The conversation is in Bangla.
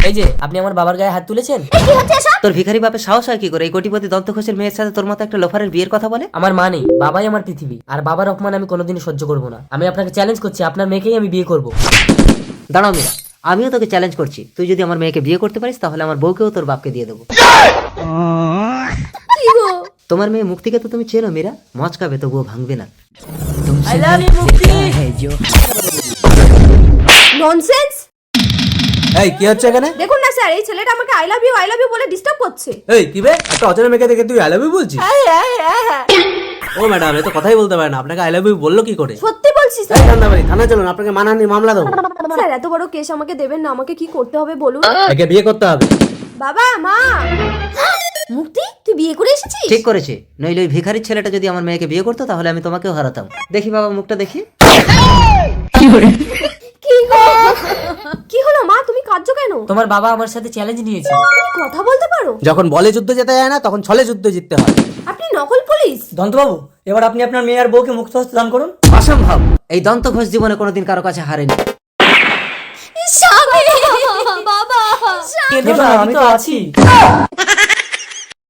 এই যে আপনি আমার বাবার গায়ে হাত তুলেছেন। কি হচ্ছে এসব? তোর ভিখারি বাপের সাহস হয় কি করে এই কোটিপতি দন্তখোষের মেয়ের সাথে তোর মতো একটা লোফারের বিয়ের কথা বলে? আমার মা নেই, বাবাই আমার পৃথিবী, আর বাবার অপমান আমি কোনোদিনই সহ্য করব না। আমি আপনাকে চ্যালেঞ্জ করছি, আপনার মেয়েকেই আমি বিয়ে করব। দাঁড়াও মীরা, আমিও তোকে চ্যালেঞ্জ করছি, তুই যদি আমার মেয়েকে বিয়ে করতে পারিস তাহলে আমার বউকেও তোর বাপকে দিয়ে দেবো। কি গো? তোমার মেয়ে মুক্তিকে তো তুমি চেনো মীরা, মচকাবে তবুও ভাঙবে না। আই লাভ ইউ মুক্তি। ননসেন্স। এই কি হচ্ছে এখানে? দেখুন না স্যার, এই ছেলেটা আমাকে আই লাভ ইউ বলে ডিস্টার্ব করছে। এই কি বে, একটা অচেনা মেয়েকে দেখে তুই আই লাভ ইউ বলছিস? ও ম্যাডাম, এ তো কথাই বলতে পারে না, আপনাকে আই লাভ ইউ বললো কি করে? সত্যি বলছি এই স্যার। ঠান্ডাবাড়ি, থানায় চলুন, আপনাকে মানহানি মামলা দেবো। স্যার এত বড় কেস আমাকে দেবেন না, আমাকে কি করতে হবে বলুন। একে বিয়ে করতে হবে। বাবা মা। মুক্তি, তুই বিয়ে করে এসেছিস? ঠিক করেছে, নইলে ওই ভিখারির ছেলেটা যদি আমার মেয়েকে বিয়ে করতো তাহলে আমি তোমাকেও হারাতাম। দেখি বাবা মুখটা দেখি। কি গো? কি হলো মা, তুমি কাঁদছো কেন? তোমার বাবা আমার সাথে চ্যালেঞ্জ নিয়েছিল। তুমি কথা বলতে পারো? যখন বলে যুদ্ধ যেতে যায় না, তখন ছলে যুদ্ধ জিততে হয়। আপনি নকল পুলিশ? দন্তবাবু, এবার আপনি আপনার মেয়ে আর বউকে মুক্ত হস্তে দান করুন। অসম্ভব, এই দন্তঘোষ জীবনে কোনোদিন কারো কাছে হারেনি। স্বামী বাবা, কেঁদো না, আমি তো আছি।